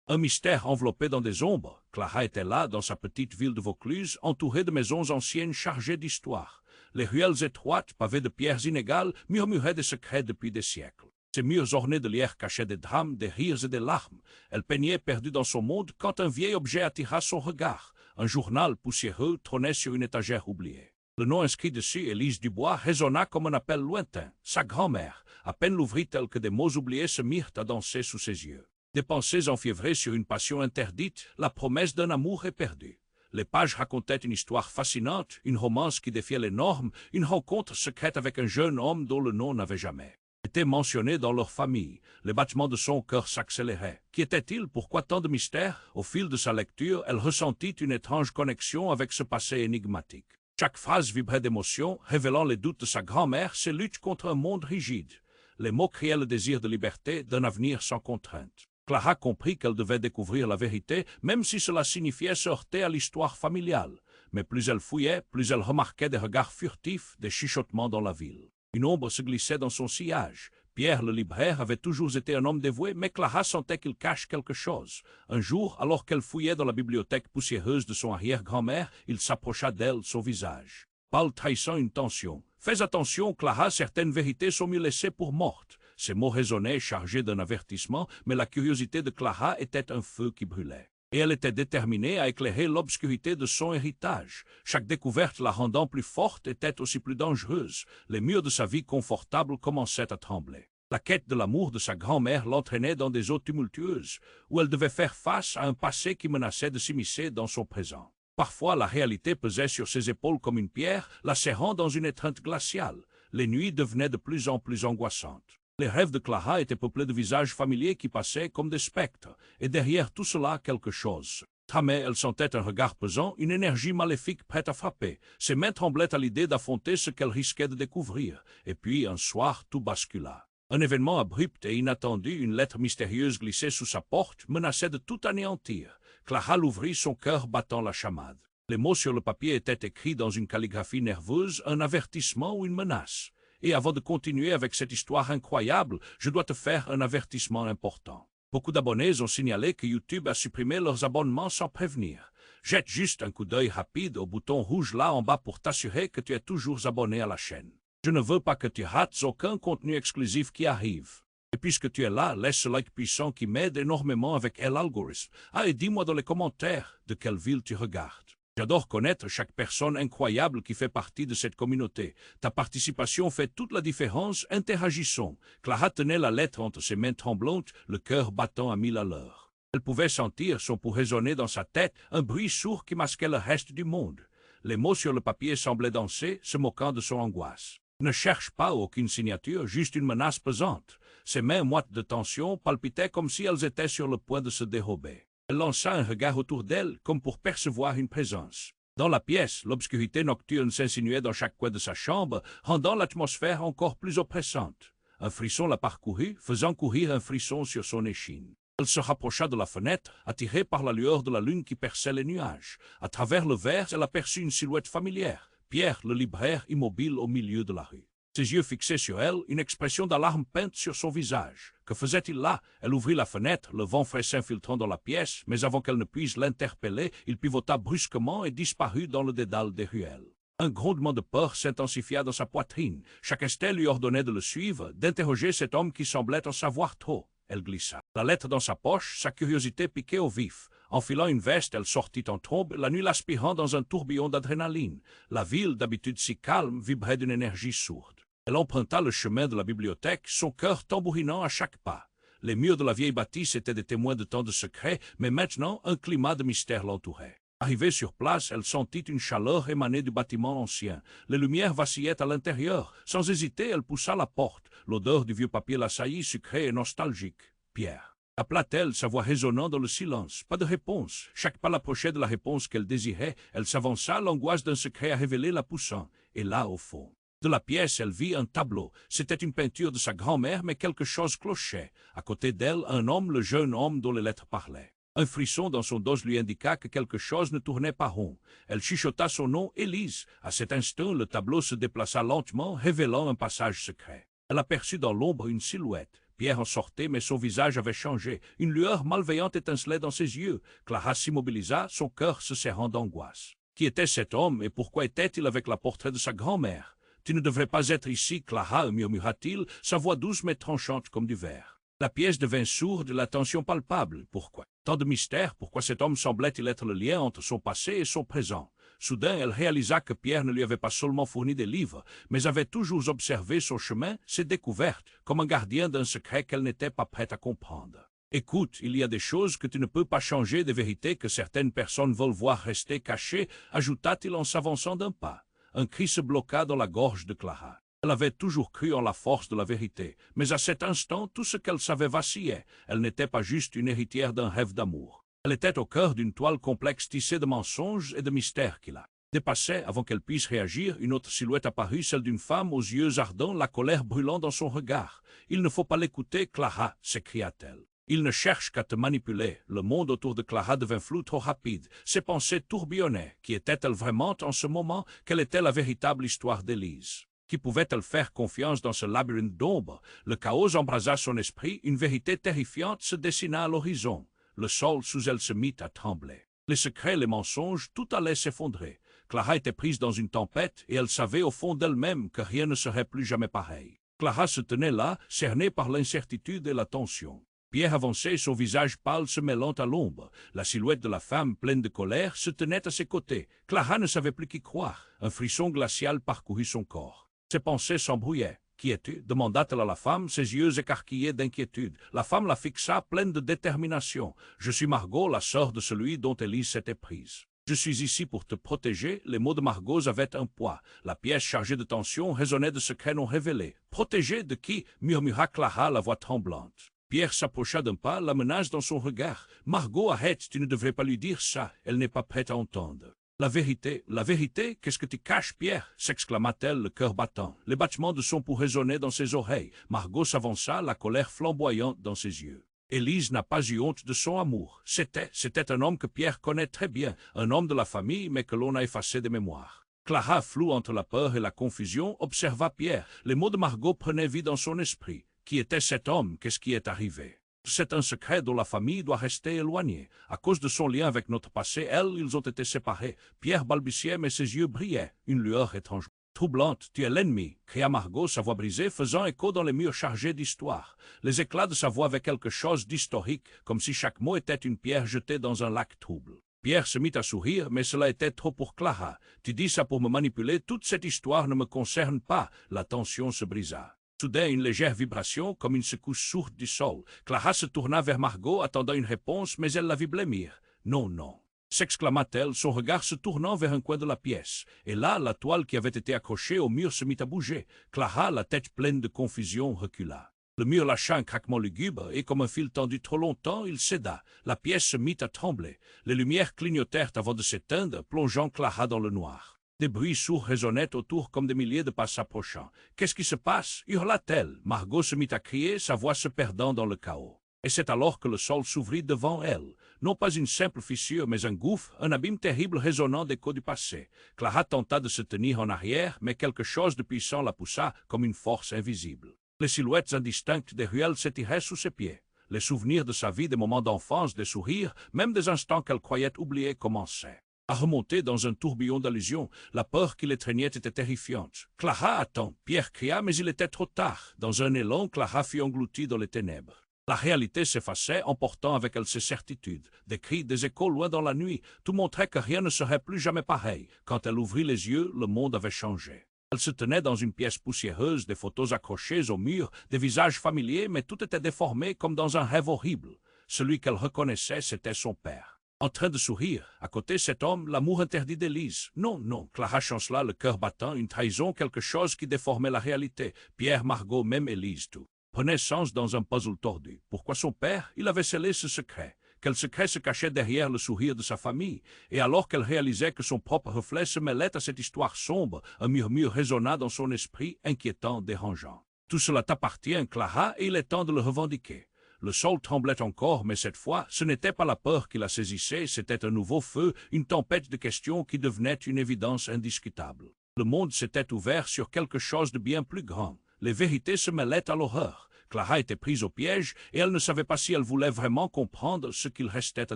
Un mystère enveloppé dans des ombres. Clara était là, dans sa petite ville de Vaucluse, entourée de maisons anciennes chargées d'histoire. Les ruelles étroites, pavées de pierres inégales, murmuraient des secrets depuis des siècles. Ces murs ornés de lierre cachaient des drames, des rires et des larmes. Elle peignait perdue dans son monde quand un vieil objet attira son regard. Un journal poussiéreux trônait sur une étagère oubliée. Le nom inscrit dessus, Élise Dubois, résonna comme un appel lointain. Sa grand-mère, à peine l'ouvrit-elle que des mots oubliés se mirent à danser sous ses yeux. Des pensées enfiévrées sur une passion interdite, la promesse d'un amour éperdu. Les pages racontaient une histoire fascinante, une romance qui défiait les normes, une rencontre secrète avec un jeune homme dont le nom n'avait jamais été mentionné dans leur famille. Les battements de son cœur s'accéléraient. Qui était-il? Pourquoi tant de mystères? Au fil de sa lecture, elle ressentit une étrange connexion avec ce passé énigmatique. Chaque phrase vibrait d'émotion, révélant les doutes de sa grand-mère, ses luttes contre un monde rigide. Les mots criaient le désir de liberté, d'un avenir sans contrainte. Clara comprit qu'elle devait découvrir la vérité, même si cela signifiait se heurter à l'histoire familiale. Mais plus elle fouillait, plus elle remarquait des regards furtifs, des chuchotements dans la ville. Une ombre se glissait dans son sillage. Pierre, le libraire, avait toujours été un homme dévoué, mais Clara sentait qu'il cache quelque chose. Un jour, alors qu'elle fouillait dans la bibliothèque poussiéreuse de son arrière-grand-mère, il s'approcha d'elle, son visage pâle trahissant une tension. « Fais attention, Clara, certaines vérités sont mieux laissées pour mortes. » Ces mots résonnaient, chargés d'un avertissement, mais la curiosité de Clara était un feu qui brûlait. Et elle était déterminée à éclairer l'obscurité de son héritage. Chaque découverte la rendant plus forte était aussi plus dangereuse. Les murs de sa vie confortable commençaient à trembler. La quête de l'amour de sa grand-mère l'entraînait dans des eaux tumultueuses, où elle devait faire face à un passé qui menaçait de s'immiscer dans son présent. Parfois, la réalité pesait sur ses épaules comme une pierre, la serrant dans une étreinte glaciale. Les nuits devenaient de plus en plus angoissantes. Les rêves de Clara étaient peuplés de visages familiers qui passaient comme des spectres, et derrière tout cela, quelque chose tramait. Elle sentait un regard pesant, une énergie maléfique prête à frapper. Ses mains tremblaient à l'idée d'affronter ce qu'elle risquait de découvrir. Et puis, un soir, tout bascula. Un événement abrupt et inattendu, une lettre mystérieuse glissée sous sa porte, menaçait de tout anéantir. Clara l'ouvrit, son cœur battant la chamade. Les mots sur le papier étaient écrits dans une calligraphie nerveuse, un avertissement ou une menace. Et avant de continuer avec cette histoire incroyable, je dois te faire un avertissement important. Beaucoup d'abonnés ont signalé que YouTube a supprimé leurs abonnements sans prévenir. Jette juste un coup d'œil rapide au bouton rouge là en bas pour t'assurer que tu es toujours abonné à la chaîne. Je ne veux pas que tu rates aucun contenu exclusif qui arrive. Et puisque tu es là, laisse ce like puissant qui m'aide énormément avec l'algorithme. Ah, et dis-moi dans les commentaires de quelle ville tu regardes. J'adore connaître chaque personne incroyable qui fait partie de cette communauté. Ta participation fait toute la différence. Interagissons. Clara tenait la lettre entre ses mains tremblantes, le cœur battant à 1000 à l'heure. Elle pouvait sentir son pouls résonner dans sa tête, un bruit sourd qui masquait le reste du monde. Les mots sur le papier semblaient danser, se moquant de son angoisse. Ne cherche pas aucune signature, juste une menace pesante. Ses mains moites de tension palpitaient comme si elles étaient sur le point de se dérober. Elle lança un regard autour d'elle, comme pour percevoir une présence. Dans la pièce, l'obscurité nocturne s'insinuait dans chaque coin de sa chambre, rendant l'atmosphère encore plus oppressante. Un frisson la parcourut, faisant courir un frisson sur son échine. Elle se rapprocha de la fenêtre, attirée par la lueur de la lune qui perçait les nuages. À travers le verre, elle aperçut une silhouette familière. Pierre, le libraire, immobile au milieu de la rue. Ses yeux fixés sur elle, une expression d'alarme peinte sur son visage. Que faisait-il là? Elle ouvrit la fenêtre, le vent frais s'infiltrant dans la pièce, mais avant qu'elle ne puisse l'interpeller, il pivota brusquement et disparut dans le dédale des ruelles. Un grondement de peur s'intensifia dans sa poitrine. Chaque instinct lui ordonnait de le suivre, d'interroger cet homme qui semblait en savoir trop. Elle glissa la lettre dans sa poche, sa curiosité piquée au vif. Enfilant une veste, elle sortit en trombe, la nuit l'aspirant dans un tourbillon d'adrénaline. La ville, d'habitude si calme, vibrait d'une énergie sourde. Elle emprunta le chemin de la bibliothèque, son cœur tambourinant à chaque pas. Les murs de la vieille bâtisse étaient des témoins de tant de secrets, mais maintenant un climat de mystère l'entourait. Arrivée sur place, elle sentit une chaleur émaner du bâtiment ancien. Les lumières vacillaient à l'intérieur. Sans hésiter, elle poussa la porte. L'odeur du vieux papier l'assaillit, sucrée et nostalgique. Pierre. Appela-t-elle, sa voix résonnant dans le silence. Pas de réponse. Chaque pas l'approchait de la réponse qu'elle désirait. Elle s'avança, l'angoisse d'un secret à révéler la poussant. Et là, au fond de la pièce, elle vit un tableau. C'était une peinture de sa grand-mère, mais quelque chose clochait. À côté d'elle, un homme, le jeune homme dont les lettres parlaient. Un frisson dans son dos lui indiqua que quelque chose ne tournait pas rond. Elle chuchota son nom, Élise. À cet instant, le tableau se déplaça lentement, révélant un passage secret. Elle aperçut dans l'ombre une silhouette. Pierre en sortait, mais son visage avait changé. Une lueur malveillante étincelait dans ses yeux. Clara s'immobilisa, son cœur se serrant d'angoisse. Qui était cet homme et pourquoi était-il avec la portrait de sa grand-mère? Tu ne devrais pas être ici, Clara, murmura-t-il, sa voix douce mais tranchante comme du verre. La pièce devint sourde, la tension palpable. Pourquoi? Tant de mystères, pourquoi cet homme semblait-il être le lien entre son passé et son présent? Soudain, elle réalisa que Pierre ne lui avait pas seulement fourni des livres, mais avait toujours observé son chemin, ses découvertes, comme un gardien d'un secret qu'elle n'était pas prête à comprendre. Écoute, il y a des choses que tu ne peux pas changer, des vérités que certaines personnes veulent voir rester cachées, ajouta-t-il en s'avançant d'un pas. Un cri se bloqua dans la gorge de Clara. Elle avait toujours cru en la force de la vérité, mais à cet instant, tout ce qu'elle savait vacillait. Elle n'était pas juste une héritière d'un rêve d'amour. Elle était au cœur d'une toile complexe tissée de mensonges et de mystères qui la dépassait. Avant qu'elle puisse réagir, une autre silhouette apparut, celle d'une femme aux yeux ardents, la colère brûlant dans son regard. « Il ne faut pas l'écouter, Clara !» s'écria-t-elle. « Il ne cherche qu'à te manipuler. » Le monde autour de Clara devint flou, trop rapide. Ses pensées tourbillonnaient. Qui était-elle vraiment en ce moment? Quelle était la véritable histoire d'Élise? Qui pouvait-elle faire confiance dans ce labyrinthe d'ombre? Le chaos embrasa son esprit, une vérité terrifiante se dessina à l'horizon. Le sol sous elle se mit à trembler. Les secrets, les mensonges, tout allait s'effondrer. Clara était prise dans une tempête et elle savait au fond d'elle-même que rien ne serait plus jamais pareil. Clara se tenait là, cernée par l'incertitude et la tension. Pierre avançait, son visage pâle se mêlant à l'ombre. La silhouette de la femme, pleine de colère, se tenait à ses côtés. Clara ne savait plus qui croire. Un frisson glacial parcourut son corps. Ses pensées s'embrouillaient. « Qui es-tu » demanda-t-elle à la femme, ses yeux écarquillés d'inquiétude. La femme la fixa, pleine de détermination. « Je suis Margot, la sœur de celui dont Élise s'était prise. Je suis ici pour te protéger. » Les mots de Margot avaient un poids. La pièce chargée de tension résonnait de secrets non révélés. « Protéger de qui » murmura Clara, la voix tremblante. Pierre s'approcha d'un pas, la menace dans son regard. « Margot, arrête, tu ne devrais pas lui dire ça. Elle n'est pas prête à entendre. » La vérité, qu'est-ce que tu caches, Pierre » s'exclama-t-elle, le cœur battant. Les battements de son pouls résonnaient dans ses oreilles. Margot s'avança, la colère flamboyante dans ses yeux. Élise n'a pas eu honte de son amour. C'était un homme que Pierre connaît très bien, un homme de la famille, mais que l'on a effacé des mémoires. Clara, floue entre la peur et la confusion, observa Pierre. Les mots de Margot prenaient vie dans son esprit. Qui était cet homme? Qu'est-ce qui est arrivé? C'est un secret dont la famille doit rester éloignée. À cause de son lien avec notre passé, ils ont été séparés. Pierre balbutiait, mais ses yeux brillaient. Une lueur étrange. Troublante, tu es l'ennemi, cria Margot, sa voix brisée, faisant écho dans les murs chargés d'histoire. Les éclats de sa voix avaient quelque chose d'historique, comme si chaque mot était une pierre jetée dans un lac trouble. Pierre se mit à sourire, mais cela était trop pour Clara. Tu dis ça pour me manipuler, toute cette histoire ne me concerne pas. La tension se brisa. Soudain, une légère vibration, comme une secousse sourde du sol. Clara se tourna vers Margot, attendant une réponse, mais elle la vit blêmir. « Non, non !» s'exclama-t-elle, son regard se tournant vers un coin de la pièce. Et là, la toile qui avait été accrochée au mur se mit à bouger. Clara, la tête pleine de confusion, recula. Le mur lâcha un craquement lugubre, et comme un fil tendu trop longtemps, il céda. La pièce se mit à trembler. Les lumières clignotèrent avant de s'éteindre, plongeant Clara dans le noir. Des bruits sourds résonnaient autour comme des milliers de pas s'approchant. « Qu'est-ce qui se passe » hurla-t-elle. Margot se mit à crier, sa voix se perdant dans le chaos. Et c'est alors que le sol s'ouvrit devant elle. Non pas une simple fissure, mais un gouffre, un abîme terrible résonnant d'échos du passé. Clara tenta de se tenir en arrière, mais quelque chose de puissant la poussa comme une force invisible. Les silhouettes indistinctes des ruelles s'étiraient sous ses pieds. Les souvenirs de sa vie, des moments d'enfance, des sourires, même des instants qu'elle croyait oubliés commençaient à remonter dans un tourbillon d'allusions. La peur qui l'étreignait était terrifiante. « Clara, attends !» Pierre cria, mais il était trop tard. Dans un élan, Clara fut engloutie dans les ténèbres. La réalité s'effaçait, emportant avec elle ses certitudes. Des cris, des échos loin dans la nuit, tout montrait que rien ne serait plus jamais pareil. Quand elle ouvrit les yeux, le monde avait changé. Elle se tenait dans une pièce poussiéreuse, des photos accrochées au mur, des visages familiers, mais tout était déformé comme dans un rêve horrible. Celui qu'elle reconnaissait, c'était son père. En train de sourire, à côté cet homme, l'amour interdit d'Élise. Non, non, Clara chancela, le cœur battant, une trahison, quelque chose qui déformait la réalité. Pierre, Margot, même Élise, tout prenait sens dans un puzzle tordu. Pourquoi son père? Il avait scellé ce secret. Quel secret se cachait derrière le sourire de sa famille? Et alors qu'elle réalisait que son propre reflet se mêlait à cette histoire sombre, un murmure résonna dans son esprit, inquiétant, dérangeant. Tout cela t'appartient, Clara, et il est temps de le revendiquer. Le sol tremblait encore, mais cette fois, ce n'était pas la peur qui la saisissait, c'était un nouveau feu, une tempête de questions qui devenait une évidence indiscutable. Le monde s'était ouvert sur quelque chose de bien plus grand. Les vérités se mêlaient à l'horreur. Clara était prise au piège et elle ne savait pas si elle voulait vraiment comprendre ce qu'il restait à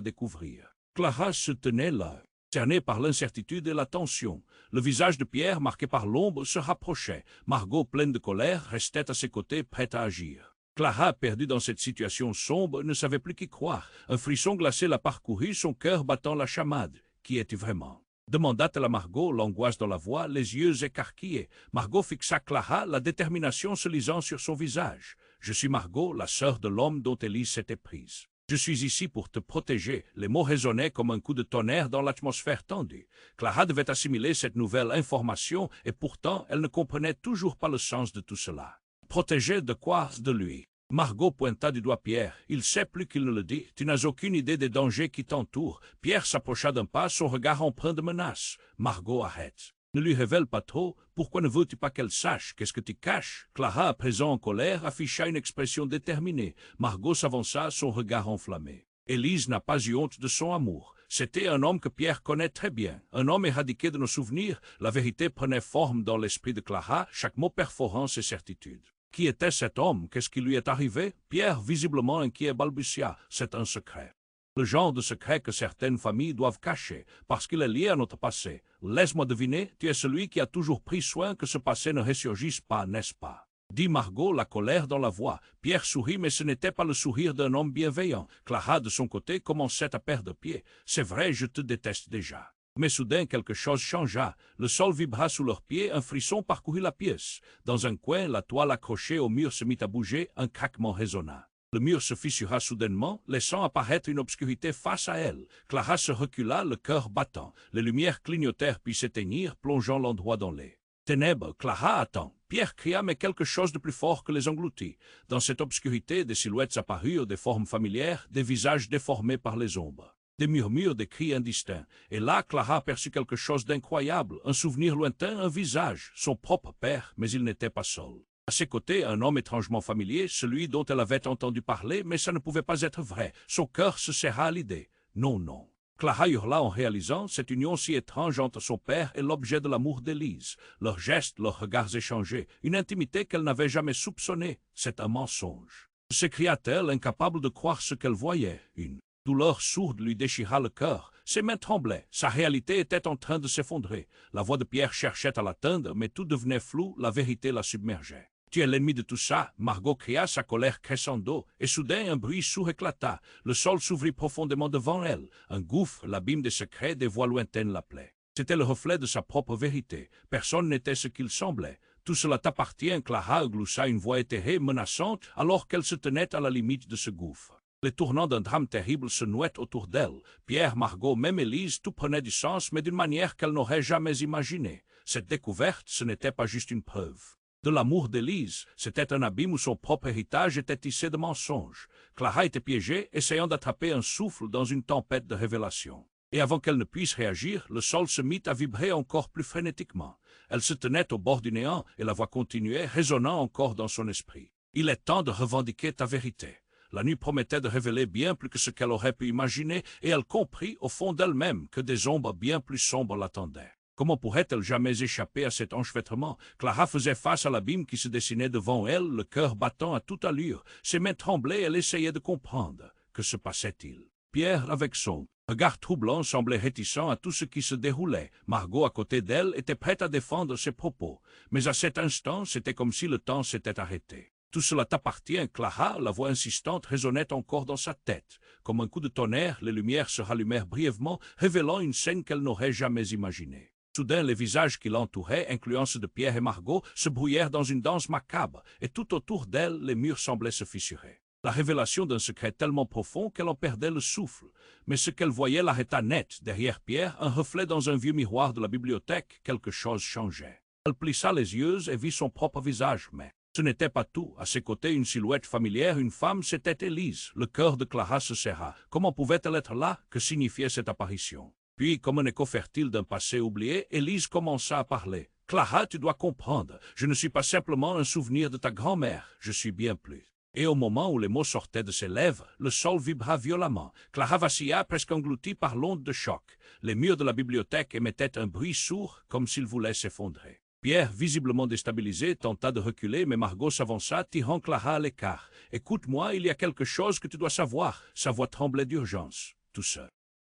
découvrir. Clara se tenait là, cernée par l'incertitude et la tension. Le visage de Pierre, marqué par l'ombre, se rapprochait. Margot, pleine de colère, restait à ses côtés, prête à agir. Clara, perdue dans cette situation sombre, ne savait plus qu'y croire. Un frisson glacé la parcourut, son cœur battant la chamade. Qui est-il vraiment? Demanda-t-elle à Margot, l'angoisse dans la voix, les yeux écarquillés. Margot fixa Clara, la détermination se lisant sur son visage. « Je suis Margot, la sœur de l'homme dont Élise s'était prise. Je suis ici pour te protéger. » Les mots résonnaient comme un coup de tonnerre dans l'atmosphère tendue. Clara devait assimiler cette nouvelle information et pourtant elle ne comprenait toujours pas le sens de tout cela. Protéger de quoi? De lui. Margot pointa du doigt Pierre. « Il sait plus qu'il ne le dit. Tu n'as aucune idée des dangers qui t'entourent. » Pierre s'approcha d'un pas, son regard empreint de menace. Margot, arrête. Ne lui révèle pas trop. Pourquoi ne veux-tu pas qu'elle sache? Qu'est-ce que tu caches? Clara, à présent en colère, afficha une expression déterminée. Margot s'avança, son regard enflammé. Élise n'a pas eu honte de son amour. C'était un homme que Pierre connaît très bien, un homme éradiqué de nos souvenirs. La vérité prenait forme dans l'esprit de Clara, chaque mot perforant ses certitudes. Qui était cet homme? Qu'est-ce qui lui est arrivé? Pierre, visiblement inquiet, balbutia. C'est un secret. Le genre de secret que certaines familles doivent cacher, parce qu'il est lié à notre passé. Laisse-moi deviner, tu es celui qui a toujours pris soin que ce passé ne ressurgisse pas, n'est-ce pas? Dit Margot, la colère dans la voix. Pierre sourit, mais ce n'était pas le sourire d'un homme bienveillant. Clara, de son côté, commençait à perdre pied. C'est vrai, je te déteste déjà. Mais soudain, quelque chose changea. Le sol vibra sous leurs pieds, un frisson parcourut la pièce. Dans un coin, la toile accrochée au mur se mit à bouger, un craquement résonna. Le mur se fissura soudainement, laissant apparaître une obscurité face à elle. Clara se recula, le cœur battant. Les lumières clignotèrent puis s'éteignirent, plongeant l'endroit dans les ténèbres. Clara, attend. Pierre cria, mais quelque chose de plus fort que les engloutit. Dans cette obscurité, des silhouettes apparurent, des formes familières, des visages déformés par les ombres. Des murmures, des cris indistincts. Et là, Clara aperçut quelque chose d'incroyable, un souvenir lointain, un visage, son propre père, mais il n'était pas seul. À ses côtés, un homme étrangement familier, celui dont elle avait entendu parler, mais ça ne pouvait pas être vrai. Son cœur se serra à l'idée. Non, non. Clara hurla en réalisant cette union si étrange entre son père et l'objet de l'amour d'Élise. Leurs gestes, leurs regards échangés, une intimité qu'elle n'avait jamais soupçonnée. C'est un mensonge. S'écria-t-elle, incapable de croire ce qu'elle voyait. Une douleur sourde lui déchira le cœur. Ses mains tremblaient. Sa réalité était en train de s'effondrer. La voix de Pierre cherchait à l'atteindre, mais tout devenait flou, la vérité la submergeait. Tu es l'ennemi de tout ça, Margot cria, sa colère crescendo, et soudain un bruit sourd éclata. Le sol s'ouvrit profondément devant elle. Un gouffre, l'abîme des secrets, des voix lointaines l'appelait. C'était le reflet de sa propre vérité. Personne n'était ce qu'il semblait. Tout cela t'appartient, Clara gloussa une voix éthérée, menaçante, alors qu'elle se tenait à la limite de ce gouffre. Les tournants d'un drame terrible se nouaient autour d'elle. Pierre, Margot, même Élise, tout prenait du sens, mais d'une manière qu'elle n'aurait jamais imaginée. Cette découverte, ce n'était pas juste une preuve de l'amour d'Élise, c'était un abîme où son propre héritage était tissé de mensonges. Clara était piégée, essayant d'attraper un souffle dans une tempête de révélations. Et avant qu'elle ne puisse réagir, le sol se mit à vibrer encore plus frénétiquement. Elle se tenait au bord du néant, et la voix continuait, résonnant encore dans son esprit. « Il est temps de revendiquer ta vérité. » La nuit promettait de révéler bien plus que ce qu'elle aurait pu imaginer, et elle comprit, au fond d'elle-même, que des ombres bien plus sombres l'attendaient. Comment pourrait-elle jamais échapper à cet enchevêtrement? Clara faisait face à l'abîme qui se dessinait devant elle, le cœur battant à toute allure. Ses mains tremblaient, elle essayait de comprendre. Que se passait-il? Pierre, avec son regard troublant, semblait réticent à tout ce qui se déroulait. Margot, à côté d'elle, était prête à défendre ses propos. Mais à cet instant, c'était comme si le temps s'était arrêté. Tout cela t'appartient, Clara, la voix insistante résonnait encore dans sa tête. Comme un coup de tonnerre, les lumières se rallumèrent brièvement, révélant une scène qu'elle n'aurait jamais imaginée. Soudain, les visages qui l'entouraient, incluant ceux de Pierre et Margot, se brouillèrent dans une danse macabre, et tout autour d'elle, les murs semblaient se fissurer. La révélation d'un secret tellement profond qu'elle en perdait le souffle. Mais ce qu'elle voyait l'arrêta net. Derrière Pierre, un reflet dans un vieux miroir de la bibliothèque, quelque chose changeait. Elle plissa les yeux et vit son propre visage, mais ce n'était pas tout. À ses côtés, une silhouette familière, une femme, c'était Élise. Le cœur de Clara se serra. Comment pouvait-elle être là? Que signifiait cette apparition? Puis, comme un écho fertile d'un passé oublié, Élise commença à parler. « Clara, tu dois comprendre. Je ne suis pas simplement un souvenir de ta grand-mère. Je suis bien plus. » Et au moment où les mots sortaient de ses lèvres, le sol vibra violemment. Clara vacilla, presque engloutie par l'onde de choc. Les murs de la bibliothèque émettaient un bruit sourd, comme s'ils voulaient s'effondrer. Pierre, visiblement déstabilisé, tenta de reculer, mais Margot s'avança, tirant Clara à l'écart. « Écoute-moi, il y a quelque chose que tu dois savoir. » Sa voix tremblait d'urgence. « Tout seul.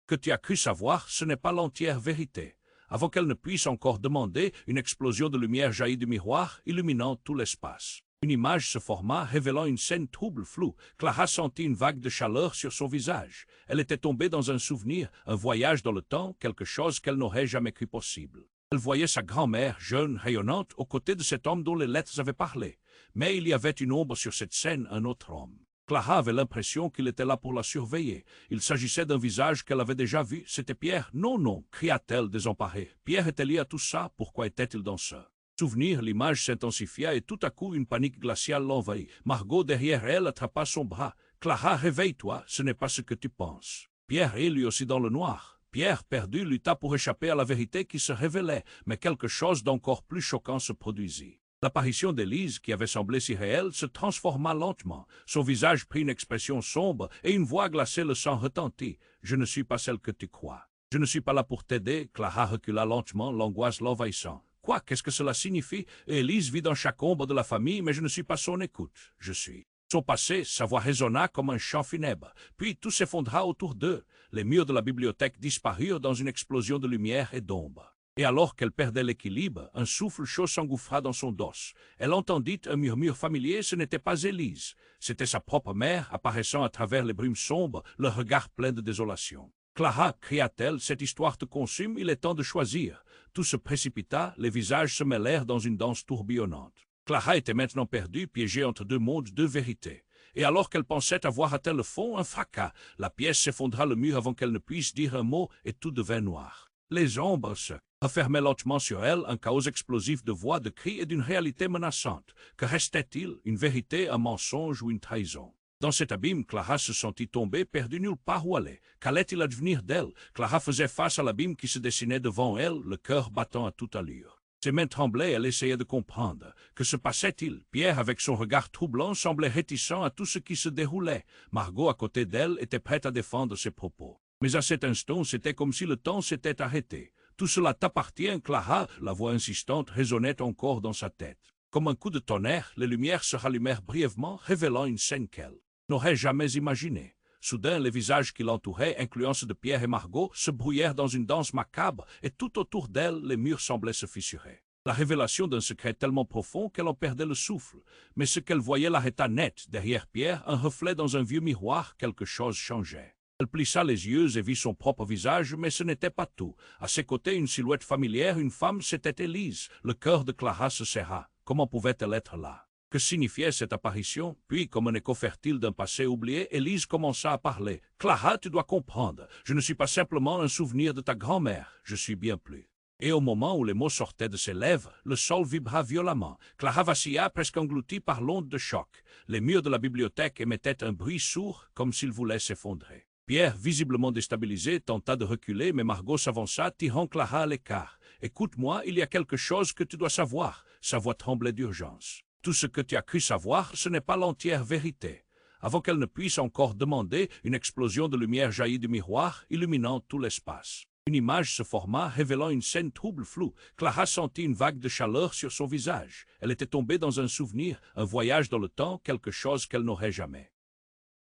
Que tu as cru savoir, ce n'est pas l'entière vérité. » Avant qu'elle ne puisse encore demander, une explosion de lumière jaillit du miroir, illuminant tout l'espace. Une image se forma, révélant une scène trouble, floue. Clara sentit une vague de chaleur sur son visage. Elle était tombée dans un souvenir, un voyage dans le temps, quelque chose qu'elle n'aurait jamais cru possible. Elle voyait sa grand-mère, jeune, rayonnante, aux côtés de cet homme dont les lettres avaient parlé. Mais il y avait une ombre sur cette scène, un autre homme. Clara avait l'impression qu'il était là pour la surveiller. Il s'agissait d'un visage qu'elle avait déjà vu. C'était Pierre. « Non, non !» cria-t-elle désemparée. Pierre était lié à tout ça. Pourquoi était-il dans ça? Souvenir, l'image s'intensifia et tout à coup une panique glaciale l'envahit. Margot, derrière elle, attrapa son bras. « Clara, réveille-toi, ce n'est pas ce que tu penses. » Pierre est lui aussi dans le noir. Pierre, perdu, lutta pour échapper à la vérité qui se révélait, mais quelque chose d'encore plus choquant se produisit. L'apparition d'Élise, qui avait semblé si réelle, se transforma lentement. Son visage prit une expression sombre et une voix glacée le sang retentit. « Je ne suis pas celle que tu crois. Je ne suis pas là pour t'aider. » Clara recula lentement, l'angoisse l'envahissant. « Quoi? Qu'est-ce que cela signifie? Élise vit dans chaque ombre de la famille, mais je ne suis pas son écoute. Je suis. » Son passé, sa voix résonna comme un chant funèbre. Puis tout s'effondra autour d'eux. Les murs de la bibliothèque disparurent dans une explosion de lumière et d'ombre. Et alors qu'elle perdait l'équilibre, un souffle chaud s'engouffra dans son dos. Elle entendit un murmure familier, ce n'était pas Élise. C'était sa propre mère, apparaissant à travers les brumes sombres, le regard plein de désolation. « Clara » cria-t-elle, « cette histoire te consume, il est temps de choisir. » Tout se précipita, les visages se mêlèrent dans une danse tourbillonnante. Clara était maintenant perdue, piégée entre deux mondes, deux vérités. Et alors qu'elle pensait avoir atteint le fond, un fracas. La pièce s'effondra le mur avant qu'elle ne puisse dire un mot, et tout devint noir. Les ombres se refermaient lentement sur elle, un chaos explosif de voix, de cris et d'une réalité menaçante. Que restait-il? Une vérité, un mensonge ou une trahison? Dans cet abîme, Clara se sentit tomber, perdue nulle part où aller. Qu'allait-il advenir d'elle? Clara faisait face à l'abîme qui se dessinait devant elle, le cœur battant à toute allure. Ses mains tremblaient, elle essayait de comprendre. Que se passait-il? Pierre, avec son regard troublant, semblait réticent à tout ce qui se déroulait. Margot, à côté d'elle, était prête à défendre ses propos. Mais à cet instant, c'était comme si le temps s'était arrêté. « Tout cela t'appartient, Clara !» La voix insistante résonnait encore dans sa tête. Comme un coup de tonnerre, les lumières se rallumèrent brièvement, révélant une scène qu'elle n'aurait jamais imaginée. Soudain, les visages qui l'entouraient, incluant ceux de Pierre et Margot, se brouillèrent dans une danse macabre, et tout autour d'elle, les murs semblaient se fissurer. La révélation d'un secret tellement profond qu'elle en perdait le souffle. Mais ce qu'elle voyait l'arrêta net. Derrière Pierre, un reflet dans un vieux miroir, quelque chose changeait. Elle plissa les yeux et vit son propre visage, mais ce n'était pas tout. À ses côtés, une silhouette familière, une femme, c'était Élise. Le cœur de Clara se serra. Comment pouvait-elle être là? Que signifiait cette apparition? Puis, comme un écho fertile d'un passé oublié, Élise commença à parler. « Clara, tu dois comprendre. Je ne suis pas simplement un souvenir de ta grand-mère. Je suis bien plus. » Et au moment où les mots sortaient de ses lèvres, le sol vibra violemment. Clara vacilla, presque engloutie par l'onde de choc. Les murs de la bibliothèque émettaient un bruit sourd, comme s'ils voulaient s'effondrer. Pierre, visiblement déstabilisé, tenta de reculer, mais Margot s'avança, tirant Clara à l'écart. « Écoute-moi, il y a quelque chose que tu dois savoir. » Sa voix tremblait d'urgence. « Tout ce que tu as cru savoir, ce n'est pas l'entière vérité. » Avant qu'elle ne puisse encore demander, une explosion de lumière jaillit du miroir, illuminant tout l'espace. Une image se forma, révélant une scène trouble, floue. Clara sentit une vague de chaleur sur son visage. Elle était tombée dans un souvenir, un voyage dans le temps, quelque chose qu'elle n'aurait jamais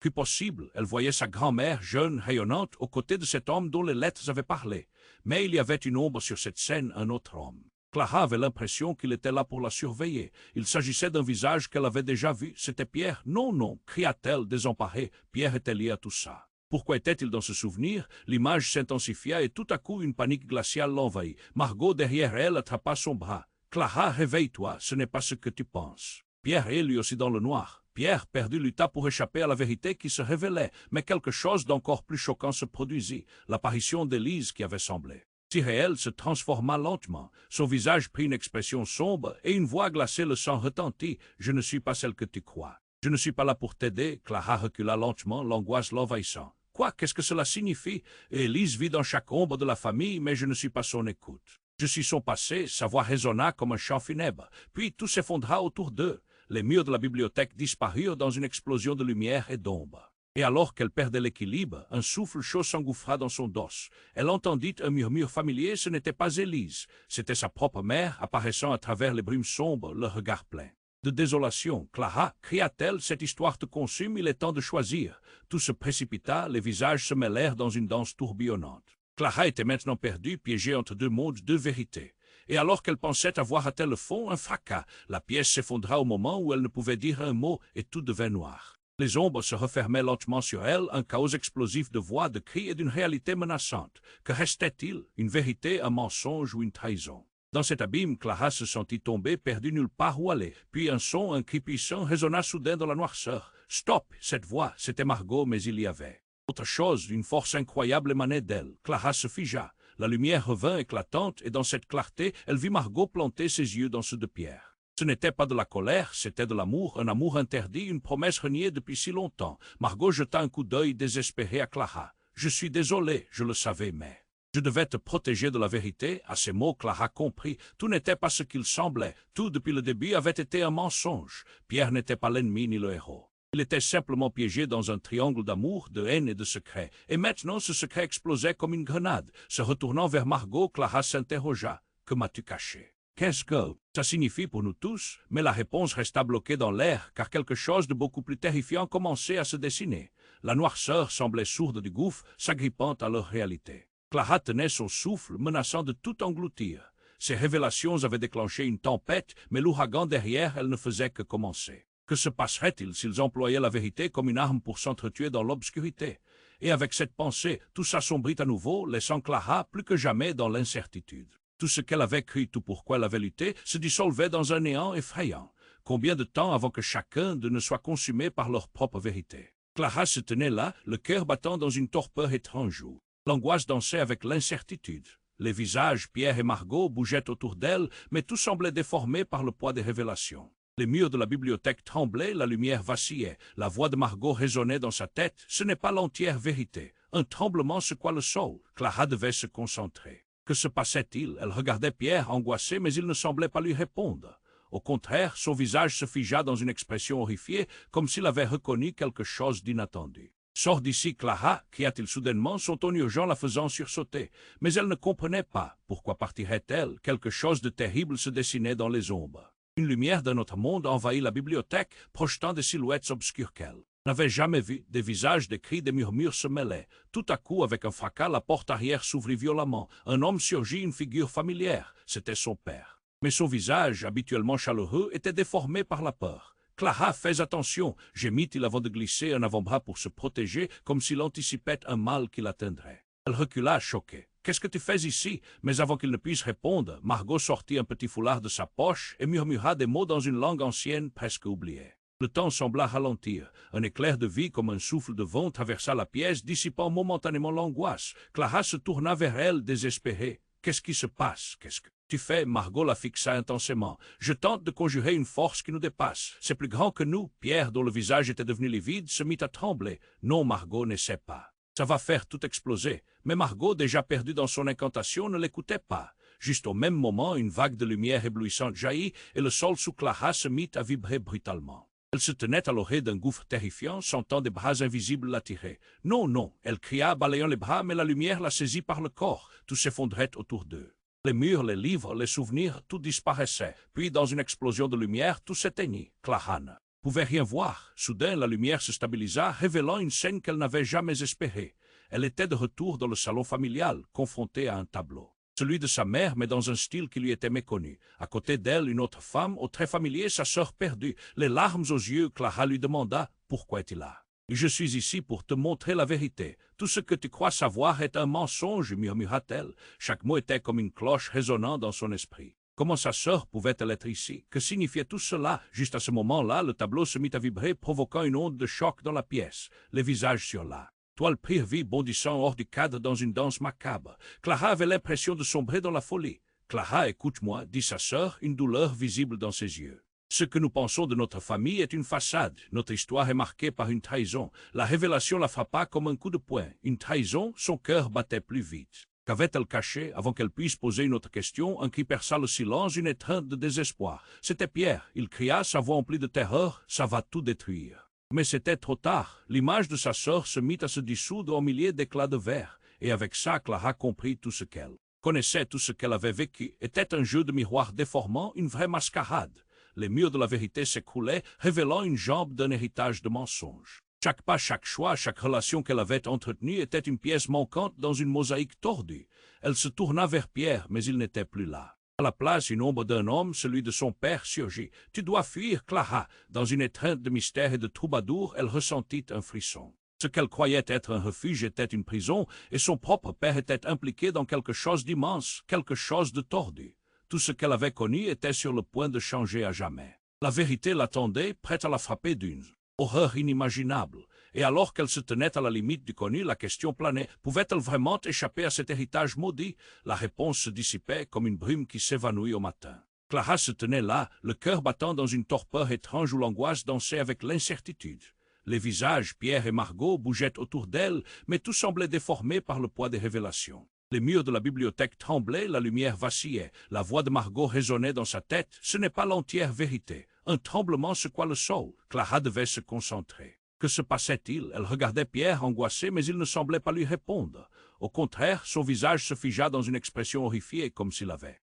cru possible. Elle voyait sa grand-mère, jeune, rayonnante, aux côtés de cet homme dont les lettres avaient parlé. Mais il y avait une ombre sur cette scène, un autre homme. Clara avait l'impression qu'il était là pour la surveiller. Il s'agissait d'un visage qu'elle avait déjà vu. C'était Pierre. « Non, non !» cria-t-elle, désemparée. Pierre était lié à tout ça. Pourquoi était-il dans ce souvenir? L'image s'intensifia et tout à coup une panique glaciale l'envahit. Margot, derrière elle, attrapa son bras. « Clara, réveille-toi, ce n'est pas ce que tu penses. » Pierre est lui aussi dans le noir. Pierre, perdu, lutta pour échapper à la vérité qui se révélait, mais quelque chose d'encore plus choquant se produisit. L'apparition d'Élise qui avait semblé si réelle se transforma lentement. Son visage prit une expression sombre et une voix glacée le sang retentit. « Je ne suis pas celle que tu crois. Je ne suis pas là pour t'aider. » Clara recula lentement, l'angoisse l'envahissant. « Quoi? Qu'est-ce que cela signifie? Élise vit dans chaque ombre de la famille, mais je ne suis pas son écoute. Je suis son passé. » Sa voix résonna comme un chant funèbre. Puis tout s'effondra autour d'eux. Les murs de la bibliothèque disparurent dans une explosion de lumière et d'ombre. Et alors qu'elle perdait l'équilibre, un souffle chaud s'engouffra dans son dos. Elle entendit un murmure familier, ce n'était pas Élise, c'était sa propre mère apparaissant à travers les brumes sombres, le regard plein de désolation. Clara, cria-t-elle, cette histoire te consume, il est temps de choisir. Tout se précipita, les visages se mêlèrent dans une danse tourbillonnante. Clara était maintenant perdue, piégée entre deux mondes, deux vérités. Et alors qu'elle pensait avoir atteint le fond, un fracas. La pièce s'effondra au moment où elle ne pouvait dire un mot, et tout devint noir. Les ombres se refermaient lentement sur elle, un chaos explosif de voix, de cris et d'une réalité menaçante. Que restait-il? Une vérité, un mensonge ou une trahison? Dans cet abîme, Clara se sentit tomber, perdue nulle part où aller. Puis un son, un cri puissant, résonna soudain dans la noirceur. Stop! Cette voix, c'était Margot, mais il y avait autre chose, une force incroyable émanait d'elle. Clara se figea. La lumière revint éclatante, et dans cette clarté, elle vit Margot planter ses yeux dans ceux de Pierre. Ce n'était pas de la colère, c'était de l'amour, un amour interdit, une promesse reniée depuis si longtemps. Margot jeta un coup d'œil désespéré à Clara. « Je suis désolé, je le savais, mais... » Je devais te protéger de la vérité. À ces mots, Clara comprit. Tout n'était pas ce qu'il semblait. Tout, depuis le début, avait été un mensonge. Pierre n'était pas l'ennemi ni le héros. Il était simplement piégé dans un triangle d'amour, de haine et de secret. Et maintenant, ce secret explosait comme une grenade. Se retournant vers Margot, Clara s'interrogea. « Que m'as-tu caché? Qu'est-ce que ça signifie pour nous tous ?» Mais la réponse resta bloquée dans l'air, car quelque chose de beaucoup plus terrifiant commençait à se dessiner. La noirceur semblait sourde du gouffre, s'agrippant à leur réalité. Clara tenait son souffle, menaçant de tout engloutir. Ces révélations avaient déclenché une tempête, mais l'ouragan derrière elle ne faisait que commencer. Que se passerait-il s'ils employaient la vérité comme une arme pour s'entretuer dans l'obscurité? Et avec cette pensée, tout s'assombrit à nouveau, laissant Clara plus que jamais dans l'incertitude. Tout ce qu'elle avait cru, tout pourquoi elle avait lutté, se dissolvait dans un néant effrayant. Combien de temps avant que chacun ne soit consumé par leur propre vérité? Clara se tenait là, le cœur battant dans une torpeur étrange. L'angoisse dansait avec l'incertitude. Les visages, Pierre et Margot, bougeaient autour d'elle, mais tout semblait déformé par le poids des révélations. Les murs de la bibliothèque tremblaient, la lumière vacillait. La voix de Margot résonnait dans sa tête. Ce n'est pas l'entière vérité. Un tremblement secoua le sol. Clara devait se concentrer. Que se passait-il? Elle regardait Pierre, angoissée, mais il ne semblait pas lui répondre. Au contraire, son visage se figea dans une expression horrifiée, comme s'il avait reconnu quelque chose d'inattendu. « Sors d'ici, Clara !» cria-t-il soudainement, son ton urgent la faisant sursauter. Mais elle ne comprenait pas. Pourquoi partirait-elle? Quelque chose de terrible se dessinait dans les ombres. Une lumière d'un autre monde envahit la bibliothèque, projetant des silhouettes obscures qu'elle n'avait jamais vues. Des visages, des cris, des murmures se mêlaient. Tout à coup, avec un fracas, la porte arrière s'ouvrit violemment. Un homme surgit, une figure familière. C'était son père. Mais son visage, habituellement chaleureux, était déformé par la peur. « Clara, fais attention !» gémit-il avant de glisser un avant-bras pour se protéger, comme s'il anticipait un mal qui l'atteindrait. Elle recula, choquée. « Qu'est-ce que tu fais ici ?» Mais avant qu'il ne puisse répondre, Margot sortit un petit foulard de sa poche et murmura des mots dans une langue ancienne presque oubliée. Le temps sembla ralentir. Un éclair de vie comme un souffle de vent traversa la pièce, dissipant momentanément l'angoisse. Clara se tourna vers elle, désespérée. « Qu'est-ce qui se passe? Qu'est-ce que tu fais ?» Margot la fixa intensément. « Je tente de conjurer une force qui nous dépasse. C'est plus grand que nous. » Pierre, dont le visage était devenu livide, se mit à trembler. « Non, Margot, n'essaie pas. Ça va faire tout exploser. » Mais Margot, déjà perdue dans son incantation, ne l'écoutait pas. Juste au même moment, une vague de lumière éblouissante jaillit et le sol sous Clara se mit à vibrer brutalement. Elle se tenait à l'orée d'un gouffre terrifiant, sentant des bras invisibles l'attirer. « Non, non !» elle cria, balayant les bras, mais la lumière la saisit par le corps. Tout s'effondrait autour d'eux. Les murs, les livres, les souvenirs, tout disparaissait. Puis, dans une explosion de lumière, tout s'éteignit. Clara ne pouvait rien voir. Soudain, la lumière se stabilisa, révélant une scène qu'elle n'avait jamais espérée. Elle était de retour dans le salon familial, confrontée à un tableau. Celui de sa mère, mais dans un style qui lui était méconnu. À côté d'elle, une autre femme, au trait familier, sa sœur perdue. Les larmes aux yeux, Clara lui demanda « Pourquoi es-tu là ?»« Je suis ici pour te montrer la vérité. Tout ce que tu crois savoir est un mensonge, » murmura-t-elle. Chaque mot était comme une cloche résonnant dans son esprit. Comment sa sœur pouvait-elle être ici? Que signifiait tout cela? Juste à ce moment-là, le tableau se mit à vibrer, provoquant une onde de choc dans la pièce. Les visages sur la toile prirent bondissant hors du cadre dans une danse macabre. Clara avait l'impression de sombrer dans la folie. « Clara, écoute-moi, » dit sa sœur, une douleur visible dans ses yeux. « Ce que nous pensons de notre famille est une façade. Notre histoire est marquée par une trahison. La révélation la frappa comme un coup de poing. Une trahison, son cœur battait plus vite. Qu'avait-elle caché? Avant qu'elle puisse poser une autre question, un cri perça le silence, une étreinte de désespoir. C'était Pierre. Il cria, sa voix emplie de terreur. « Ça va tout détruire. » Mais c'était trop tard. L'image de sa sœur se mit à se dissoudre au milieu d'éclats de verre, et avec ça Clara comprit tout ce qu'elle connaissait, tout ce qu'elle avait vécu, était un jeu de miroir déformant, une vraie mascarade. Les murs de la vérité s'écroulaient, révélant une jambe d'un héritage de mensonges. Chaque pas, chaque choix, chaque relation qu'elle avait entretenue était une pièce manquante dans une mosaïque tordue. Elle se tourna vers Pierre, mais il n'était plus là. À la place, une ombre d'un homme, celui de son père, surgit. « Tu dois fuir, Clara !» Dans une étreinte de mystère et de troubadour, elle ressentit un frisson. Ce qu'elle croyait être un refuge était une prison, et son propre père était impliqué dans quelque chose d'immense, quelque chose de tordu. Tout ce qu'elle avait connu était sur le point de changer à jamais. La vérité l'attendait, prête à la frapper d'une horreur inimaginable. Et alors qu'elle se tenait à la limite du connu, la question planait. Pouvait-elle vraiment échapper à cet héritage maudit? La réponse se dissipait comme une brume qui s'évanouit au matin. Clara se tenait là, le cœur battant dans une torpeur étrange où l'angoisse dansait avec l'incertitude. Les visages, Pierre et Margot, bougeaient autour d'elle, mais tout semblait déformé par le poids des révélations. Les murs de la bibliothèque tremblaient, la lumière vacillait. La voix de Margot résonnait dans sa tête. Ce n'est pas l'entière vérité. Un tremblement secoua le sol. Clara devait se concentrer. Que se passait-il? Elle regardait Pierre angoissé, mais il ne semblait pas lui répondre. Au contraire, son visage se figea dans une expression horrifiée, comme s'il avait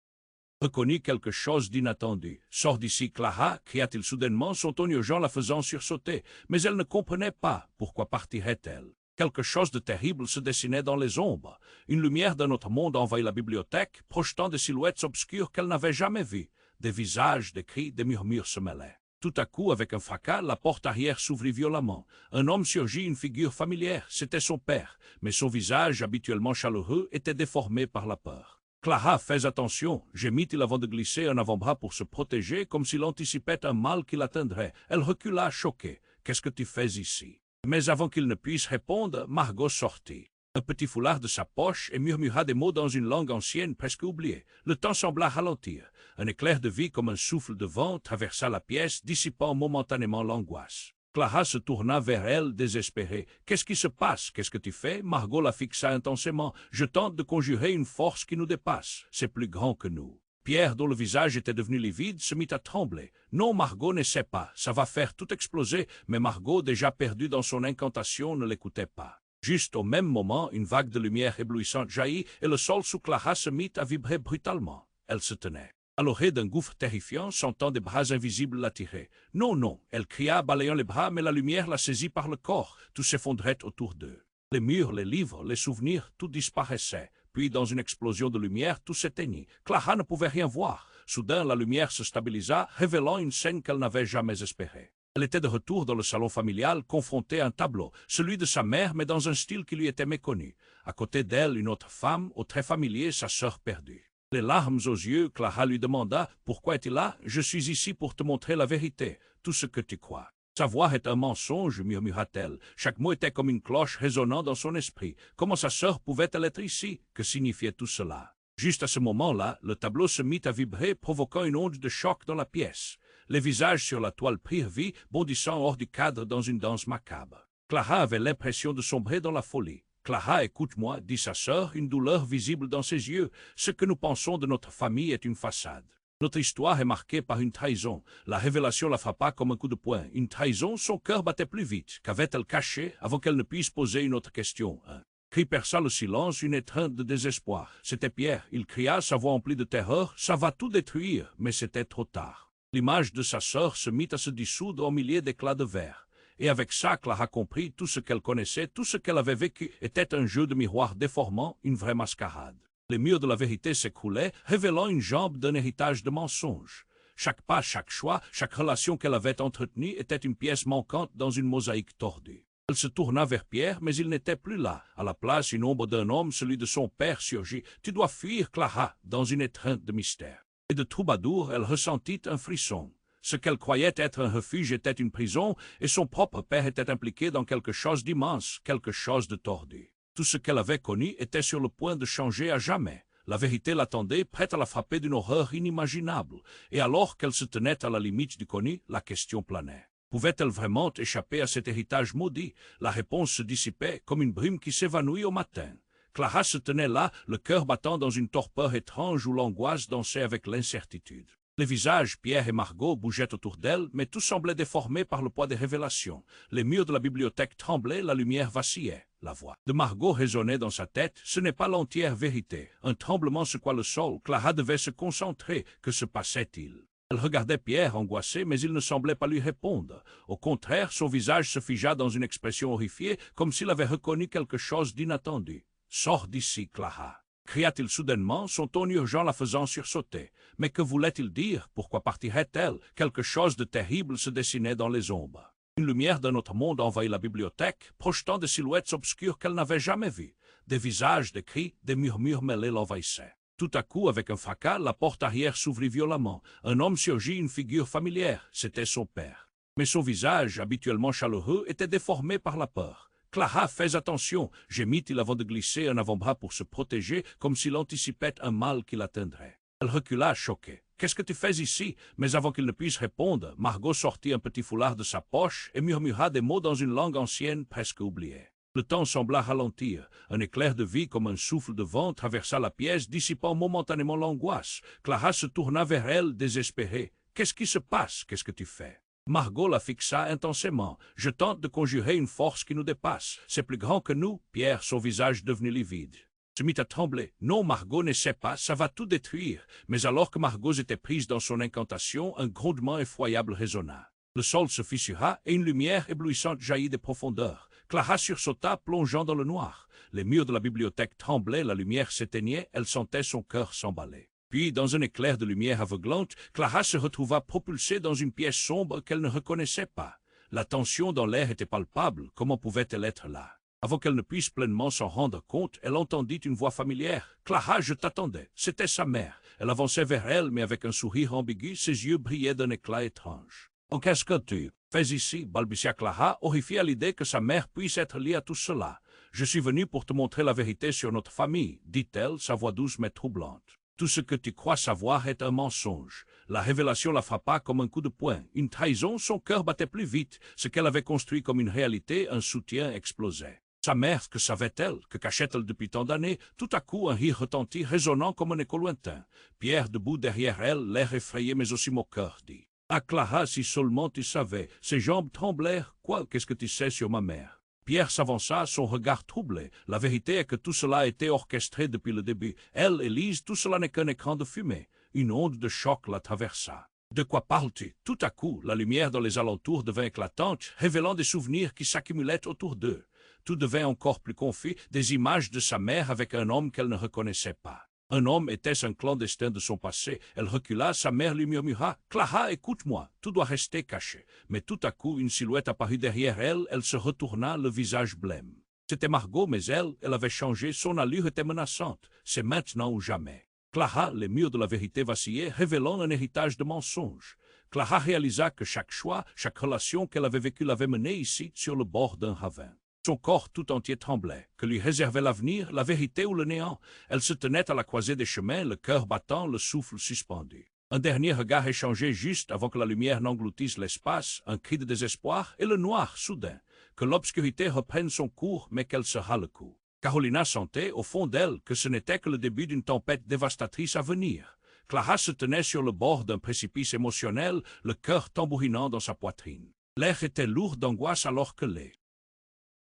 reconnu quelque chose d'inattendu. « Sors d'ici, Clara !» cria-t-il soudainement, son ton urgent la faisant sursauter. Mais elle ne comprenait pas. Pourquoi partirait-elle? Quelque chose de terrible se dessinait dans les ombres. Une lumière d'un autre monde envahit la bibliothèque, projetant des silhouettes obscures qu'elle n'avait jamais vues. Des visages, des cris, des murmures se mêlaient. Tout à coup, avec un fracas, la porte arrière s'ouvrit violemment. Un homme surgit, une figure familière. C'était son père, mais son visage, habituellement chaleureux, était déformé par la peur. « Clara, fais attention !» gémit-il avant de glisser un avant-bras pour se protéger, comme s'il anticipait un mal qui l'atteindrait. Elle recula, choquée. « Qu'est-ce que tu fais ici ?» Mais avant qu'il ne puisse répondre, Margot sortit un petit foulard de sa poche et murmura des mots dans une langue ancienne presque oubliée. Le temps sembla ralentir. Un éclair de vie comme un souffle de vent traversa la pièce, dissipant momentanément l'angoisse. Clara se tourna vers elle, désespérée. « Qu'est-ce qui se passe? Qu'est-ce que tu fais ?» Margot la fixa intensément. « Je tente de conjurer une force qui nous dépasse. C'est plus grand que nous. » Pierre, dont le visage était devenu livide, se mit à trembler. « Non, Margot n'essaie pas. Ça va faire tout exploser. » Mais Margot, déjà perdue dans son incantation, ne l'écoutait pas. Juste au même moment, une vague de lumière éblouissante jaillit et le sol sous Clara se mit à vibrer brutalement. Elle se tenait à l'orée d'un gouffre terrifiant, sentant des bras invisibles l'attirer. « Non, non !» elle cria, balayant les bras, mais la lumière la saisit par le corps. Tout s'effondrait autour d'eux. Les murs, les livres, les souvenirs, tout disparaissait. Puis, dans une explosion de lumière, tout s'éteignit. Clara ne pouvait rien voir. Soudain, la lumière se stabilisa, révélant une scène qu'elle n'avait jamais espérée. Elle était de retour dans le salon familial, confrontée à un tableau, celui de sa mère, mais dans un style qui lui était méconnu. À côté d'elle, une autre femme, au trait familier, sa sœur perdue. Les larmes aux yeux, Clara lui demanda « Pourquoi es-tu là? Je suis ici pour te montrer la vérité, tout ce que tu crois. » Savoir est un mensonge, murmura-t-elle. Chaque mot était comme une cloche résonnant dans son esprit. Comment sa sœur pouvait-elle être ici? Que signifiait tout cela? Juste à ce moment-là, le tableau se mit à vibrer, provoquant une onde de choc dans la pièce. Les visages sur la toile prirent vie, bondissant hors du cadre dans une danse macabre. Clara avait l'impression de sombrer dans la folie. « Clara, écoute-moi, » dit sa sœur, une douleur visible dans ses yeux. « Ce que nous pensons de notre famille est une façade. Notre histoire est marquée par une trahison. » La révélation la frappa comme un coup de poing. Une trahison, son cœur battait plus vite. Qu'avait-elle caché avant qu'elle ne puisse poser une autre question? Un cri perça le silence, une étreinte de désespoir. C'était Pierre. Il cria, sa voix emplie de terreur. « Ça va tout détruire !» Mais c'était trop tard. L'image de sa sœur se mit à se dissoudre au milieu d'éclats de verre. Et avec ça, Clara comprit tout ce qu'elle connaissait, tout ce qu'elle avait vécu était un jeu de miroir déformant, une vraie mascarade. Les murs de la vérité s'écroulaient, révélant une jambe d'un héritage de mensonges. Chaque pas, chaque choix, chaque relation qu'elle avait entretenue était une pièce manquante dans une mosaïque tordue. Elle se tourna vers Pierre, mais il n'était plus là. À la place, une ombre d'un homme, celui de son père, surgit. « Tu dois fuir, Clara !» dans une étreinte de mystère. Et de troubadour, elle ressentit un frisson. Ce qu'elle croyait être un refuge était une prison, et son propre père était impliqué dans quelque chose d'immense, quelque chose de tordu. Tout ce qu'elle avait connu était sur le point de changer à jamais. La vérité l'attendait, prête à la frapper d'une horreur inimaginable, et alors qu'elle se tenait à la limite du connu, la question planait. Pouvait-elle vraiment échapper à cet héritage maudit? La réponse se dissipait comme une brume qui s'évanouit au matin. Clara se tenait là, le cœur battant dans une torpeur étrange où l'angoisse dansait avec l'incertitude. Les visages, Pierre et Margot, bougeaient autour d'elle, mais tout semblait déformé par le poids des révélations. Les murs de la bibliothèque tremblaient, la lumière vacillait. La voix de Margot résonnait dans sa tête. Ce n'est pas l'entière vérité. Un tremblement secoua le sol. Clara devait se concentrer. Que se passait-il? Elle regardait Pierre angoissé, mais il ne semblait pas lui répondre. Au contraire, son visage se figea dans une expression horrifiée, comme s'il avait reconnu quelque chose d'inattendu. « Sors d'ici, Clara !» cria-t-il soudainement, son ton urgent la faisant sursauter. Mais que voulait-il dire? Pourquoi partirait-elle? Quelque chose de terrible se dessinait dans les ombres. Une lumière d'un autre monde envahit la bibliothèque, projetant des silhouettes obscures qu'elle n'avait jamais vues. Des visages, des cris, des murmures mêlés l'envahissaient. Tout à coup, avec un fracas, la porte arrière s'ouvrit violemment. Un homme surgit, une figure familière. C'était son père. Mais son visage, habituellement chaleureux, était déformé par la peur. « Clara, fais attention !» gémit-il avant de glisser un avant-bras pour se protéger, comme s'il anticipait un mal qui l'atteindrait. Elle recula, choquée. « Qu'est-ce que tu fais ici ?» Mais avant qu'il ne puisse répondre, Margot sortit un petit foulard de sa poche et murmura des mots dans une langue ancienne presque oubliée. Le temps sembla ralentir. Un éclair de vie comme un souffle de vent traversa la pièce, dissipant momentanément l'angoisse. Clara se tourna vers elle, désespérée. « Qu'est-ce qui se passe? Qu'est-ce que tu fais ?» Margot la fixa intensément. « Je tente de conjurer une force qui nous dépasse. C'est plus grand que nous. » Pierre, son visage devenu livide, se mit à trembler. « Non, Margot, n'essaie pas, ça va tout détruire. » Mais alors que Margot était prise dans son incantation, un grondement effroyable résonna. Le sol se fissura et une lumière éblouissante jaillit des profondeurs. Clara sursauta, plongeant dans le noir. Les murs de la bibliothèque tremblaient, la lumière s'éteignait, elle sentait son cœur s'emballer. Puis, dans un éclair de lumière aveuglante, Clara se retrouva propulsée dans une pièce sombre qu'elle ne reconnaissait pas. La tension dans l'air était palpable, comment pouvait-elle être là? Avant qu'elle ne puisse pleinement s'en rendre compte, elle entendit une voix familière. « Clara, je t'attendais. » C'était sa mère. Elle avançait vers elle, mais avec un sourire ambigu, ses yeux brillaient d'un éclat étrange. « Oh, qu'est-ce que tu fais ici ?» balbutia Clara, horrifiée à l'idée que sa mère puisse être liée à tout cela. « Je suis venue pour te montrer la vérité sur notre famille, » dit-elle, sa voix douce mais troublante. « Tout ce que tu crois savoir est un mensonge. » La révélation la frappa comme un coup de poing. Une trahison, son cœur battait plus vite. Ce qu'elle avait construit comme une réalité, un soutien, explosait. Sa mère, que savait-elle? Que cachait-elle depuis tant d'années? Tout à coup, un rire retentit, résonnant comme un écho lointain. Pierre, debout derrière elle, l'air effrayé mais aussi moqueur, dit « Ah, Clara, si seulement tu savais !» Ses jambes tremblèrent. « Quoi? Qu'est-ce que tu sais sur ma mère ?» Pierre s'avança, son regard troublé. La vérité est que tout cela a été orchestré depuis le début. Elle, Élise, tout cela n'est qu'un écran de fumée. Une onde de choc la traversa. « De quoi parles-tu ?» Tout à coup, la lumière dans les alentours devint éclatante, révélant des souvenirs qui s'accumulaient autour d'eux. Tout devint encore plus confus, des images de sa mère avec un homme qu'elle ne reconnaissait pas. Un homme, était-ce un clandestin de son passé? Elle recula, sa mère lui murmura « Clara, écoute-moi, tout doit rester caché. » Mais tout à coup, une silhouette apparut derrière elle, elle se retourna, le visage blême. C'était Margot, mais elle avait changé, son allure était menaçante. C'est maintenant ou jamais. Clara, les murs de la vérité vacillaient, révélant un héritage de mensonges. Clara réalisa que chaque choix, chaque relation qu'elle avait vécue l'avait menée ici, sur le bord d'un ravin. Son corps tout entier tremblait. Que lui réservait l'avenir, la vérité ou le néant? Elle se tenait à la croisée des chemins, le cœur battant, le souffle suspendu. Un dernier regard échangé juste avant que la lumière n'engloutisse l'espace, un cri de désespoir, et le noir, soudain. Que l'obscurité reprenne son cours, mais qu'elle se râle le cou. Carolina sentait, au fond d'elle, que ce n'était que le début d'une tempête dévastatrice à venir. Clara se tenait sur le bord d'un précipice émotionnel, le cœur tambourinant dans sa poitrine. L'air était lourd d'angoisse alors que les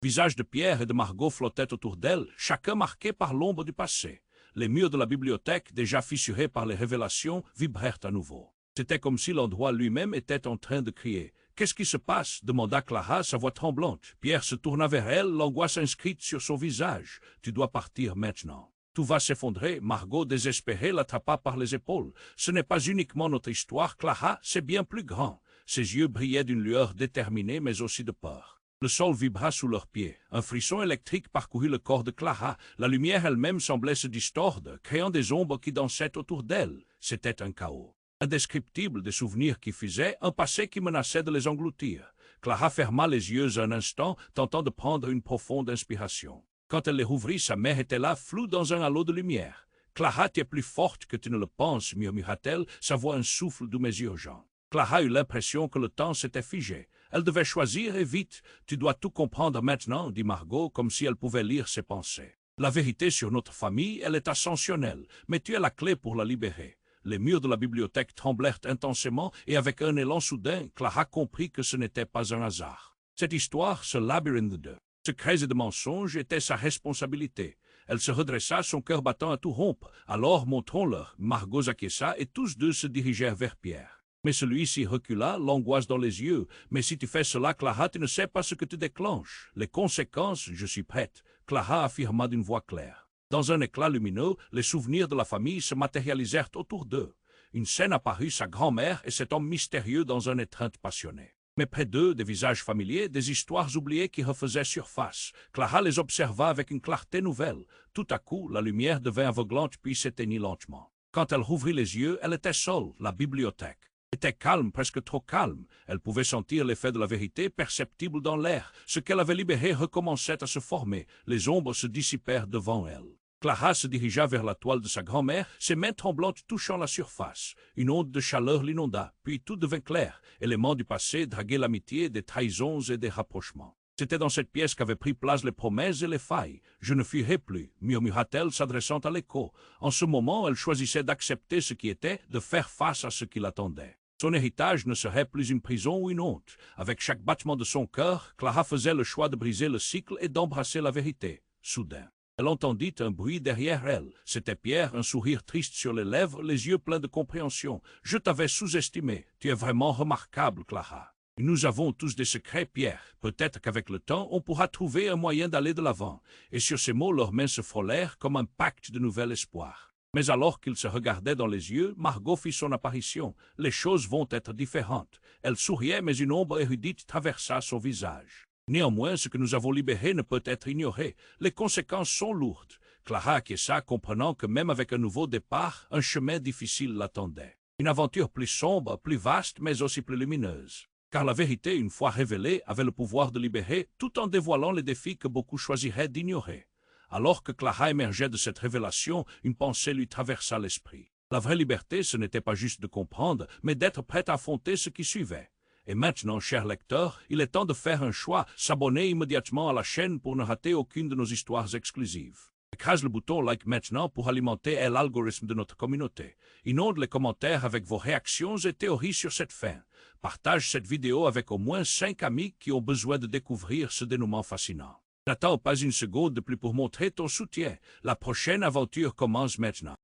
visages de Pierre et de Margot flottaient autour d'elle, chacun marqué par l'ombre du passé. Les murs de la bibliothèque, déjà fissurés par les révélations, vibrèrent à nouveau. C'était comme si l'endroit lui-même était en train de crier. « Qu'est-ce qui se passe ?» demanda Clara, sa voix tremblante. Pierre se tourna vers elle, l'angoisse inscrite sur son visage. « Tu dois partir maintenant. » Tout va s'effondrer. Margot, désespérée, l'attrapa par les épaules. « Ce n'est pas uniquement notre histoire, Clara, c'est bien plus grand. » Ses yeux brillaient d'une lueur déterminée, mais aussi de peur. Le sol vibra sous leurs pieds. Un frisson électrique parcourut le corps de Clara. La lumière elle-même semblait se distordre, créant des ombres qui dansaient autour d'elle. C'était un chaos indescriptible, des souvenirs qui fusaient, un passé qui menaçait de les engloutir. Clara ferma les yeux un instant, tentant de prendre une profonde inspiration. Quand elle les rouvrit, sa mère était là, floue dans un halo de lumière. « Clara, tu es plus forte que tu ne le penses, » murmura-t-elle, sa voix un souffle doux mais urgent. Clara eut l'impression que le temps s'était figé. Elle devait choisir et vite. « Tu dois tout comprendre maintenant, » dit Margot, comme si elle pouvait lire ses pensées. « La vérité sur notre famille, elle est ascensionnelle, mais tu as la clé pour la libérer. Les murs de la bibliothèque tremblèrent intensément et avec un élan soudain, Clara comprit que ce n'était pas un hasard. Cette histoire, ce labyrinthe de secrets et de mensonges était sa responsabilité. Elle se redressa, son cœur battant à tout rompre. Alors, montrons-leur, Margot acquiesça et tous deux se dirigèrent vers Pierre. Mais celui-ci recula, l'angoisse dans les yeux. « Mais si tu fais cela, Clara, tu ne sais pas ce que tu déclenches. Les conséquences, je suis prête. » Clara affirma d'une voix claire. Dans un éclat lumineux, les souvenirs de la famille se matérialisèrent autour d'eux. Une scène apparut, sa grand-mère et cet homme mystérieux dans une étreinte passionnée. Mais près d'eux, des visages familiers, des histoires oubliées qui refaisaient surface. Clara les observa avec une clarté nouvelle. Tout à coup, la lumière devint aveuglante puis s'éteignit lentement. Quand elle rouvrit les yeux, elle était seule, la bibliothèque était calme, presque trop calme. Elle pouvait sentir l'effet de la vérité perceptible dans l'air. Ce qu'elle avait libéré recommençait à se former. Les ombres se dissipèrent devant elle. Clara se dirigea vers la toile de sa grand-mère, ses mains tremblantes touchant la surface. Une onde de chaleur l'inonda, puis tout devint clair. Éléments du passé draguaient l'amitié, des trahisons et des rapprochements. C'était dans cette pièce qu'avaient pris place les promesses et les failles. « Je ne fuirai plus », murmura-t-elle, s'adressant à l'écho. En ce moment, elle choisissait d'accepter ce qui était, de faire face à ce qui l'attendait. Son héritage ne serait plus une prison ou une honte. Avec chaque battement de son cœur, Clara faisait le choix de briser le cycle et d'embrasser la vérité. Soudain, elle entendit un bruit derrière elle. C'était Pierre, un sourire triste sur les lèvres, les yeux pleins de compréhension. « Je t'avais sous-estimé. Tu es vraiment remarquable, Clara. » Nous avons tous des secrets, Pierre. Peut-être qu'avec le temps, on pourra trouver un moyen d'aller de l'avant. Et sur ces mots, leurs mains se frôlèrent comme un pacte de nouvel espoir. Mais alors qu'ils se regardaient dans les yeux, Margot fit son apparition. Les choses vont être différentes. Elle souriait, mais une ombre érudite traversa son visage. Néanmoins, ce que nous avons libéré ne peut être ignoré. Les conséquences sont lourdes. Clara acquiesça, comprenant que même avec un nouveau départ, un chemin difficile l'attendait. Une aventure plus sombre, plus vaste, mais aussi plus lumineuse. Car la vérité, une fois révélée, avait le pouvoir de libérer, tout en dévoilant les défis que beaucoup choisiraient d'ignorer. Alors que Clara émergeait de cette révélation, une pensée lui traversa l'esprit. La vraie liberté, ce n'était pas juste de comprendre, mais d'être prête à affronter ce qui suivait. Et maintenant, cher lecteur, il est temps de faire un choix, s'abonner immédiatement à la chaîne pour ne rater aucune de nos histoires exclusives. Écrase le bouton like maintenant pour alimenter l'algorithme de notre communauté. Inonde les commentaires avec vos réactions et théories sur cette fin. Partage cette vidéo avec au moins 5 amis qui ont besoin de découvrir ce dénouement fascinant. N'attends pas une seconde de plus pour montrer ton soutien. La prochaine aventure commence maintenant.